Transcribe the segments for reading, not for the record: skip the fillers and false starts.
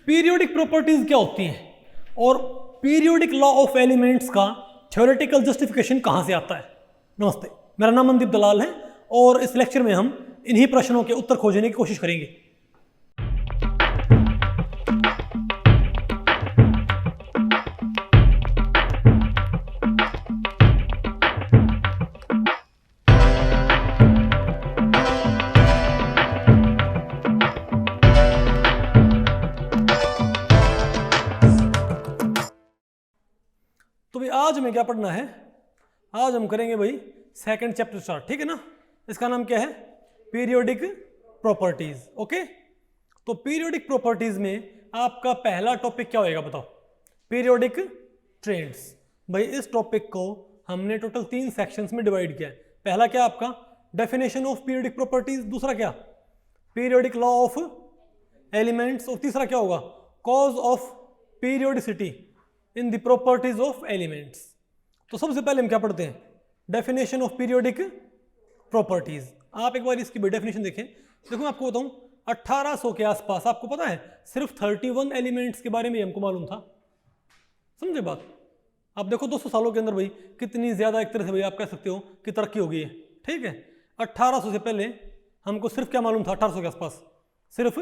Periodic properties क्या होती हैं और पीरियोडिक लॉ ऑफ एलिमेंट्स का थ्योरेटिकल जस्टिफिकेशन कहाँ से आता है। नमस्ते, मेरा नाम मनदीप दलाल है और इस लेक्चर में हम इन्हीं प्रश्नों के उत्तर खोजने की कोशिश करेंगे। तो भाई आज हमें क्या पढ़ना है, आज हम करेंगे भाई सेकंड चैप्टर स्टार्ट, ठीक है ना। इसका नाम क्या है, पीरियोडिक प्रॉपर्टीज। ओके, तो पीरियोडिक प्रॉपर्टीज में आपका पहला टॉपिक क्या होएगा बताओ, पीरियोडिक ट्रेंड्स। भाई इस टॉपिक को हमने टोटल 3 सेक्शंस में डिवाइड किया है। पहला क्या आपका डेफिनेशन ऑफ पीरियोडिक प्रॉपर्टीज, दूसरा क्या पीरियोडिक लॉ ऑफ एलिमेंट्स और तीसरा क्या होगा cause of periodicity in the properties of elements. तो सबसे पहले हम क्या पढ़ते हैं, डेफिनेशन ऑफ पीरियोडिक प्रॉपर्टीज। आप एक बार इसकी भी डेफिनेशन देखें। देखो मैं आपको बताऊं 1800 के आसपास आपको पता है सिर्फ 31 एलिमेंट्स के बारे में हमको मालूम था। समझे बात। आप देखो 200 सालों के अंदर भाई कितनी ज्यादा एक तरह से भाई आप कह सकते हो कि तरक्की हो गई है, ठीक है। 1800 से पहले हमको सिर्फ क्या मालूम था, 1800 के आसपास सिर्फ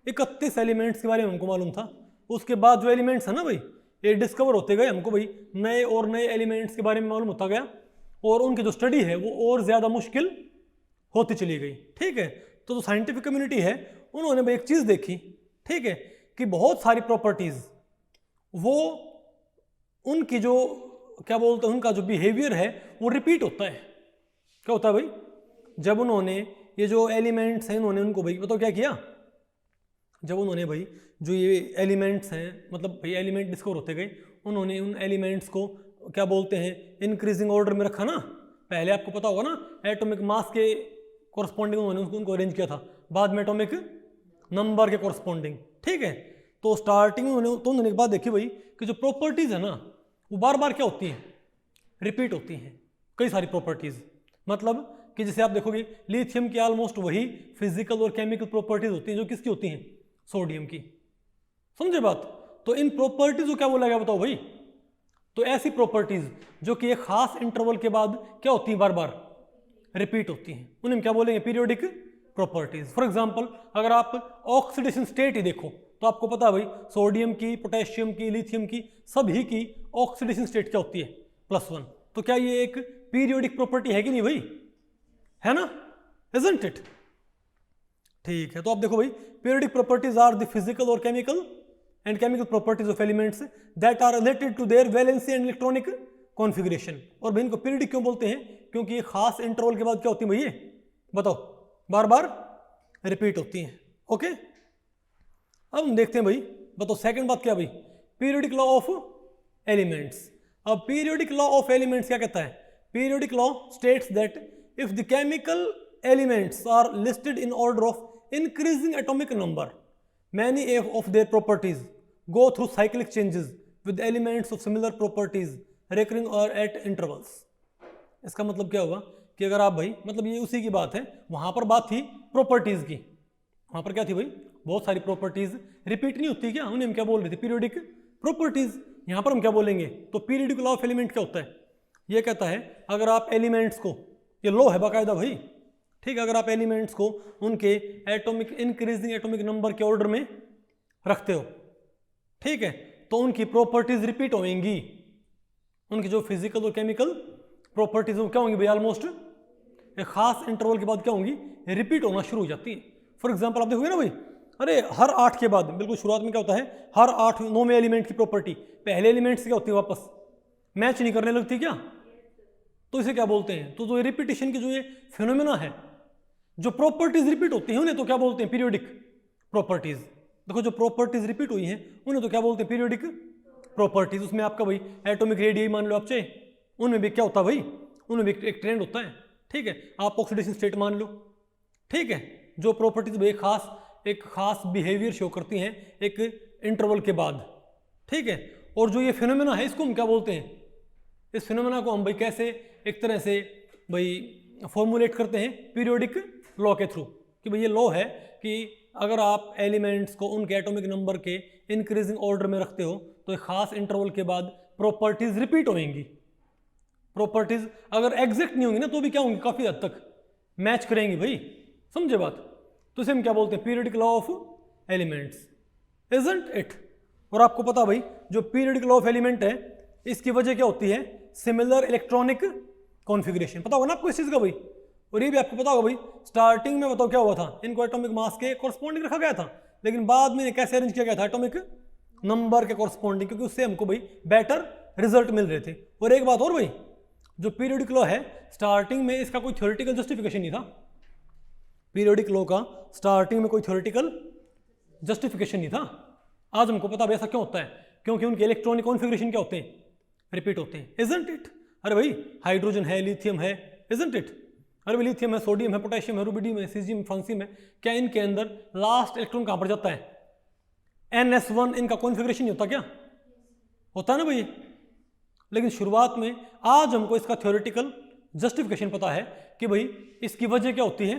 31 एलिमेंट्स के बारे में हमको मालूम था। उसके बाद जो एलिमेंट्स है ना भाई ये डिस्कवर होते गए, हमको भाई नए और नए एलिमेंट्स के बारे में मालूम होता गया और उनकी जो स्टडी है वो और ज़्यादा मुश्किल होती चली गई, ठीक है। तो जो साइंटिफिक कम्युनिटी है उन्होंने भाई एक चीज़ देखी, ठीक है, कि बहुत सारी प्रॉपर्टीज़ वो उनकी जो क्या बोलते हैं उनका जो बिहेवियर है वो रिपीट होता है। क्या होता है भाई, जब उन्होंने ये जो एलिमेंट्स हैं उन्होंने उनको भाई बताओ क्या किया, जब उन्होंने भाई जो ये एलिमेंट्स हैं मतलब भाई एलिमेंट डिस्कवर होते गए, उन्होंने उन एलिमेंट्स को क्या बोलते हैं इंक्रीजिंग ऑर्डर में रखा ना। पहले आपको पता होगा ना एटॉमिक मास के कॉरस्पॉन्डिंग उन्होंने उनको अरेंज किया था, बाद में एटॉमिक नंबर के कॉरस्पॉन्डिंग, ठीक है। तो स्टार्टिंग में उन्होंने एक बात देखी भाई कि जो प्रॉपर्टीज़ है ना वो बार बार क्या होती हैं, रिपीट होती हैं कई सारी प्रॉपर्टीज़। मतलब कि जैसे आप देखोगे लिथियम की ऑलमोस्ट वही फिजिकल और केमिकल प्रॉपर्टीज़ होती हैं जो किसकी होती हैं, सोडियम की। समझे बात। तो इन प्रॉपर्टीज को क्या बोला गया बताओ भाई, तो ऐसी प्रॉपर्टीज जो कि एक खास इंटरवल के बाद क्या होती हैं, बार बार रिपीट होती हैं, उन्हें क्या बोलेंगे पीरियोडिक प्रॉपर्टीज। फॉर एग्जांपल अगर आप ऑक्सीडेशन स्टेट ही देखो तो आपको पता है भाई सोडियम की, पोटेशियम की, लिथियम की सभी की ऑक्सीडेशन स्टेट क्या होती है +1। तो क्या ये एक पीरियोडिक प्रॉपर्टी है कि नहीं भाई, है ना, इजंट इट। ठीक है, तो आप देखो भाई periodic properties are the physical और chemical and chemical properties of elements that are related to their valency and electronic configuration। और भाई इनको पीरियडिक क्यों बोलते हैं, क्योंकि ये खास इंटरवल के बाद क्या होती है भैया बताओ, बार बार रिपीट होती हैं। ओके, अब हम देखते हैं भाई बताओ सेकंड बात क्या भाई, पीरियोडिक लॉ ऑफ एलिमेंट्स। अब पीरियोडिक लॉ ऑफ एलिमेंट्स क्या कहता है, periodic law states that if the chemical elements are listed in order of increasing atomic number many of their properties go through cyclic changes with elements of similar properties recurring or at intervals। इसका मतलब क्या होगा कि अगर आप भाई मतलब ये उसी की बात है, वहां पर बात थी प्रॉपर्टीज की, वहां पर क्या थी भाई बहुत सारी प्रॉपर्टीज रिपीट नहीं होती क्या, उन्हें हम क्या बोल रहे थे पीरियोडिक प्रॉपर्टीज। यहां पर हम क्या बोलेंगे, तो पीरियोडिक लॉ ऑफ एलिमेंट क्या होता है, ये कहता है अगर आप एलिमेंट्स को, ये लॉ है बाकायदा भाई, ठीक है, अगर आप एलिमेंट्स को उनके एटॉमिक इंक्रीजिंग एटॉमिक नंबर के ऑर्डर में रखते हो, ठीक है, तो उनकी प्रॉपर्टीज रिपीट होंगी, उनकी जो फिजिकल और केमिकल प्रॉपर्टीज क्या होंगी भाई ऑलमोस्ट एक खास इंटरवल के बाद क्या होंगी रिपीट होना शुरू हो जाती है। फॉर एग्जांपल आप देखोगे ना भाई, अरे हर 8 के बाद बिल्कुल शुरुआत में क्या होता है, हर 8-9वें एलिमेंट की प्रॉपर्टी पहले एलिमेंट से क्या होती है वापस मैच नहीं करने लगती क्या, तो इसे क्या बोलते हैं, तो जो रिपीटिशन की जो ये फिनोमेना है, जो प्रॉपर्टीज रिपीट होती हैं उन्हें तो क्या बोलते हैं पीरियोडिक प्रॉपर्टीज। देखो जो प्रॉपर्टीज रिपीट हुई हैं उन्हें तो क्या बोलते हैं पीरियोडिक प्रॉपर्टीज। उसमें आपका भाई एटॉमिक रेडियस मान लो आप चाहे, उनमें भी क्या होता है भाई, उनमें भी एक ट्रेंड होता है, ठीक है। आप ऑक्सीडेशन स्टेट मान लो, ठीक है, जो प्रॉपर्टीज भाई एक खास बिहेवियर शो करती हैं एक इंटरवल के बाद, ठीक है। और जो ये फिनोमेना है इसको हम क्या बोलते हैं, इस फिनोमेना को हम भाई कैसे एक तरह से भाई फॉर्मुलेट करते हैं पीरियोडिक लॉ के थ्रू, कि भाई ये लॉ है कि अगर आप एलिमेंट्स को उनके एटॉमिक नंबर के इंक्रीजिंग ऑर्डर में रखते हो तो एक खास इंटरवल के बाद प्रॉपर्टीज रिपीट होंगी। प्रॉपर्टीज अगर एग्जैक्ट नहीं होंगी ना तो भी क्या होंगी, काफ़ी हद तक मैच करेंगी भाई, समझे बात। तो इसे हम क्या बोलते हैं, periodic law of elements, isn't it. और आपको पता भाई जो पीरियोडिक लॉ ऑफ एलिमेंट है इसकी वजह क्या होती है, सिमिलर इलेक्ट्रॉनिक कॉन्फ़िगरेशन। पता होगा ना आपको इस चीज़ का भाई। और ये भी आपको पता होगा भाई, स्टार्टिंग में बताओ क्या हुआ था, इनको एटॉमिक मास के कॉरस्पॉन्डिंग रखा गया था, लेकिन बाद में कैसे अरेंज किया गया था, एटॉमिक नंबर के कॉरस्पॉन्डिंग, क्योंकि उससे हमको भाई बेटर रिजल्ट मिल रहे थे। और एक बात और भाई, जो पीरियोडिक लॉ है स्टार्टिंग में इसका कोई थ्योरेटिकल जस्टिफिकेशन नहीं था। पीरियोडिक लॉ का स्टार्टिंग में कोई थ्योरेटिकल जस्टिफिकेशन नहीं था। आज हमको पता है ऐसा क्यों होता है, क्योंकि उनके इलेक्ट्रॉनिक कॉन्फ़िगरेशन क्या होते हैं, रिपीट होते हैं, इजंट इट। अरे भाई हाइड्रोजन है, लिथियम है, इजंट इट। अरे भाई लिथियम है, सोडियम है, पोटेशियम है, रुबिडियम है, सीजियम, फ्रांसियम है, क्या इनके अंदर लास्ट इलेक्ट्रॉन कहाँ पर जाता है, NS1। इनका कॉन्फ़िगरेशन नहीं होता क्या, होता है ना भाई। लेकिन शुरुआत में आज हमको इसका थ्योरेटिकल जस्टिफिकेशन पता है कि भाई इसकी वजह क्या होती है,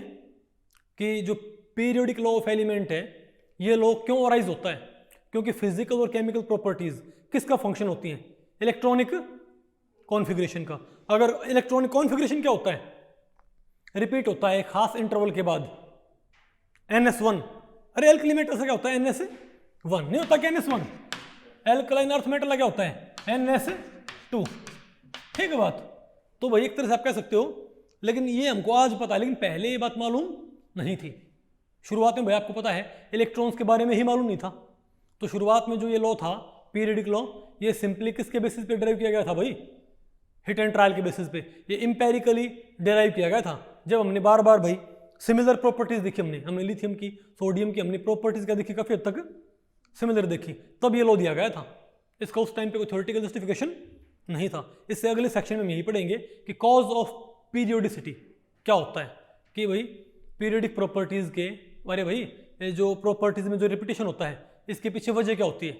कि जो पीरियोडिक लॉ ऑफ एलिमेंट है ये लॉ क्यों अराइज होता है, क्योंकि फिजिकल और केमिकल प्रॉपर्टीज किसका फंक्शन होती हैं, इलेक्ट्रॉनिक कॉन्फ़िगरेशन का। अगर इलेक्ट्रॉनिक कॉन्फ़िगरेशन क्या होता है, रिपीट होता है खास इंटरवल के बाद, NS1। अरे एल्कली मेटल से क्या होता है, NS1 नहीं होता क्या, NS1। एल्कलाइन अर्थ मेटल क्या होता है, NS2। ठीक है बात। तो भाई एक तरह से आप कह सकते हो, लेकिन ये हमको आज पता है, लेकिन पहले ये बात मालूम नहीं थी। शुरुआत में भाई आपको पता है इलेक्ट्रॉन्स के बारे में ही मालूम नहीं था। तो शुरुआत में जो ये लॉ था पीरियोडिक लॉ, ये सिंपली किसके बेसिस पे डिराइव किया गया था भाई, हिट एंड ट्रायल के बेसिस पे। ये इंपेरिकली डिराइव किया गया था, जब हमने बार बार भाई सिमिलर प्रॉपर्टीज देखी, हमने लिथियम की, सोडियम की, हमने प्रॉपर्टीज क्या देखी, काफ़ी हद तक सिमिलर देखी, तब ये लॉ दिया गया था। इसका उस टाइम पे कोई थ्योरेटिकल जस्टिफिकेशन नहीं था। इससे अगले सेक्शन में हम यही पढ़ेंगे कि कॉज ऑफ पीरियोडिसिटी क्या होता है, कि भाई पीरियोडिक प्रॉपर्टीज के, अरे भाई ये जो प्रॉपर्टीज में जो रिपीटेशन होता है इसके पीछे वजह क्या होती है।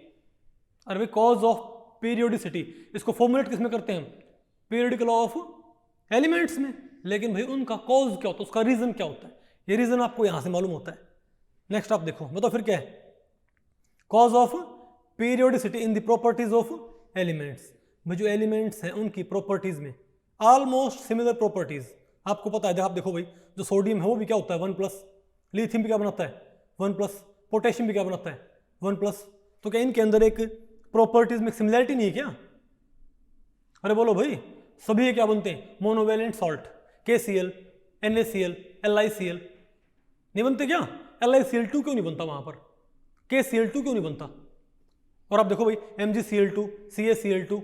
अरे भाई कॉज ऑफ पीरियोडिसिटी, इसको फॉर्मुलेट किस में करते हैं हम, पीरियोडिक लॉ ऑफ एलिमेंट्स में। लेकिन भाई उनका कॉज क्या होता है, उसका रीजन क्या होता है, ये रीजन आपको यहां से मालूम होता है। नेक्स्ट आप देखो, बताओ फिर क्या है, cause of periodicity in the properties of elements. में जो एलिमेंट्स हैं उनकी प्रॉपर्टीज में ऑलमोस्ट सिमिलर प्रॉपर्टीज आपको पता है। आप देखो भाई जो सोडियम है वो भी क्या होता है 1+, लिथियम भी क्या बनाता है 1+, पोटेशियम भी क्या बनाता है 1+। तो क्या इनके अंदर एक प्रॉपर्टीज में सिमिलैरिटी नहीं है क्या? अरे बोलो भाई, सभी क्या बनते हैं, monovalent salt, KCl, NaCl, LiCl नहीं बनते क्या? LiCl2 क्यों नहीं बनता वहां पर, KCl2 क्यों नहीं बनता? और आप देखो भाई MgCl2, CaCl2,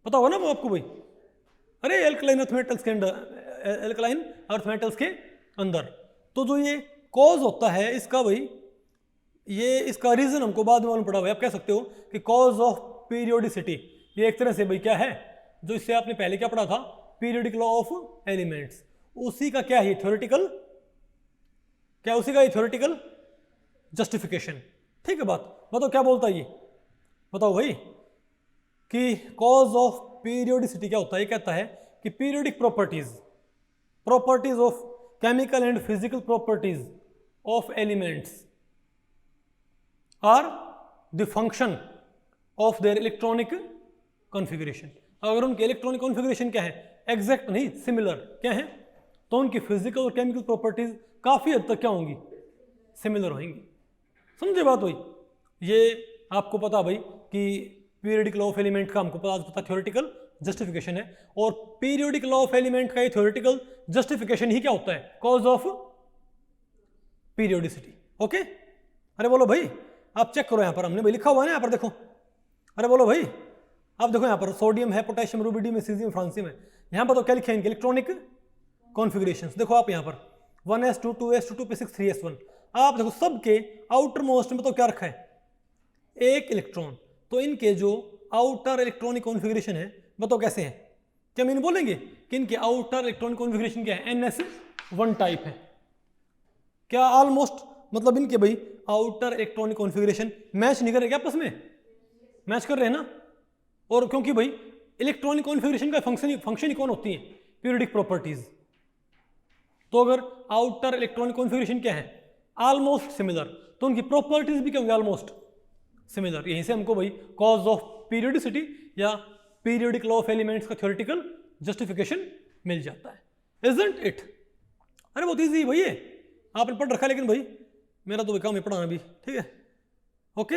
पता होगा ना वो आपको भाई। अरे एल्कलाइन अर्थ मेटल्स के अंदर, एल्कलाइन अर्थ मेटल्स के अंदर। तो जो ये कॉज होता है इसका भाई, ये इसका रीजन हमको बाद में मालूम पड़ा भाई। आप कह सकते हो कि कॉज ऑफ पीरियोडिसिटी ये एक तरह से भाई क्या है, जो इससे आपने पहले क्या पढ़ा था, पीरियोडिक लॉ ऑफ एलिमेंट्स, उसी का क्या है थ्योरेटिकल, क्या उसी का थ्योरेटिकल जस्टिफिकेशन। ठीक है बात। बताओ क्या बोलता है ये, बताओ भाई कि कॉज ऑफ पीरियोडिसिटी क्या होता है। ये कहता है कि periodic properties of chemical and physical properties of elements are the function of their electronic configuration. अगर उनके इलेक्ट्रॉनिक कॉन्फ़िगरेशन क्या है, एग्जैक्ट नहीं सिमिलर क्या है, तो उनकी फिजिकल और केमिकल प्रॉपर्टीज काफ़ी हद तक क्या होंगी, सिमिलर होंगी। समझे बात भाई। ये आपको पता भाई कि पीरियोडिक लॉ ऑफ एलिमेंट का हमको पता थ्योरेटिकल जस्टिफिकेशन है, और पीरियोडिक लॉ ऑफ एलिमेंट का ये थ्योरेटिकल जस्टिफिकेशन ही क्या होता है, कॉज ऑफ पीरियोडिसिटी। ओके। अरे बोलो भाई, आप चेक करो यहाँ पर हमने भाई लिखा हुआ है ना, यहाँ पर देखो। अरे बोलो भाई, आप देखो यहाँ पर सोडियम है, पोटेशियम, रुबिडियम है, सीजियम, फ्रांसियम है। यहाँ पर तो क्या लिखे हैं इनके इलेक्ट्रॉनिक कॉन्फ़िगरेशंस। देखो आप यहाँ पर 1s2 2s2 2p6 3s1। आप देखो सबके आउटर मोस्ट में तो क्या रखा है, एक इलेक्ट्रॉन। तो इनके जो आउटर इलेक्ट्रॉनिक कॉन्फ़िगरेशन है बताओ कैसे हैं, क्या हम बोलेंगे कि इनके आउटर इलेक्ट्रॉनिक कॉन्फ़िगरेशन क्या है, NS1 टाइप है क्या? ऑलमोस्ट मतलब इनके भाई आउटर इलेक्ट्रॉनिक कॉन्फ़िगरेशन मैच नहीं कर रहे क्या, आपस में मैच कर रहे हैं ना। और क्योंकि भाई इलेक्ट्रॉनिक कॉन्फ़िगरेशन का फंक्शन ही कौन होती है, पीरियोडिक प्रॉपर्टीज। तो अगर आउटर इलेक्ट्रॉनिक कॉन्फ़िगरेशन क्या है, ऑलमोस्ट सिमिलर, तो उनकी प्रॉपर्टीज भी क्या होंगी, ऑलमोस्ट सिमिलर। यहीं से हमको भाई कॉज ऑफ पीरियोडिसिटी या पीरियोडिक लॉ ऑफ एलिमेंट्स का थ्योरेटिकल जस्टिफिकेशन मिल जाता है, इजंट इट। अरे बहुत ईजी भाई ये, आपने पढ़ रखा है, लेकिन भाई मेरा तो भाई काम है पढ़ाना भी, ठीक है, ओके।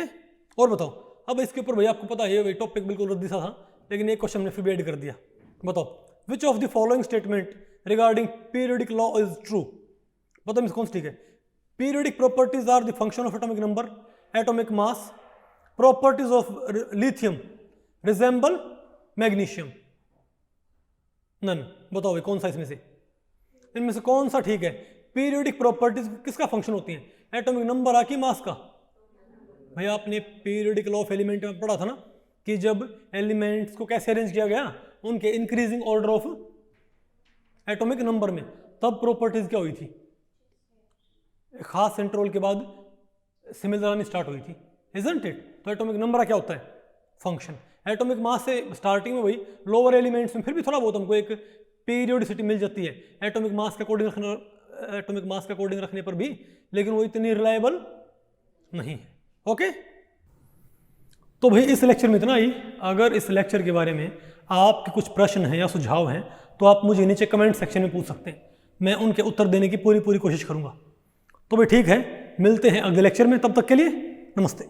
और बताओ, अब इसके ऊपर भाई आपको पता है भाई टॉपिक बिल्कुल रद्दी सा था, लेकिन एक क्वेश्चन हमने फिर भी ऐड कर दिया। बताओ, which of the following statement regarding periodic law is true. बताओ मिस कौन सी ठीक है। Periodic properties are the function of atomic number, atomic mass, properties of lithium resemble magnesium, none. बताओ भाई कौन सा इसमें से, इनमें से कौन सा ठीक है। पीरियोडिक प्रॉपर्टीज किसका फंक्शन होती है, एटॉमिक नंबर आ कि मास का। भाई आपने पीरियोडिक लॉ ऑफ एलिमेंट में पढ़ा था ना कि जब एलिमेंट्स को कैसे अरेंज किया गया, उनके increasing order of atomic number में, तब प्रॉपर्टीज क्या हुई थी, खास इंटरवल के बाद सिमिलर आनी स्टार्ट हुई थी, इजंट इट। तो एटॉमिक नंबर क्या होता है, फंक्शन। एटॉमिक मास से स्टार्टिंग में वही लोअर एलिमेंट्स में फिर भी थोड़ा बहुत हमको एक पीरियोडिसिटी मिल जाती है एटॉमिक मास के अकॉर्डिंग रखने पर भी, लेकिन वो इतनी रिलायबल नहीं है, ओके। तो भाई इस लेक्चर में इतना ही। अगर इस लेक्चर के बारे में आपके कुछ प्रश्न हैं या सुझाव हैं तो आप मुझे नीचे कमेंट सेक्शन में पूछ सकते हैं, मैं उनके उत्तर देने की पूरी कोशिश करूंगा। तो भाई ठीक है, मिलते हैं अगले लेक्चर में, तब तक के लिए नमस्ते।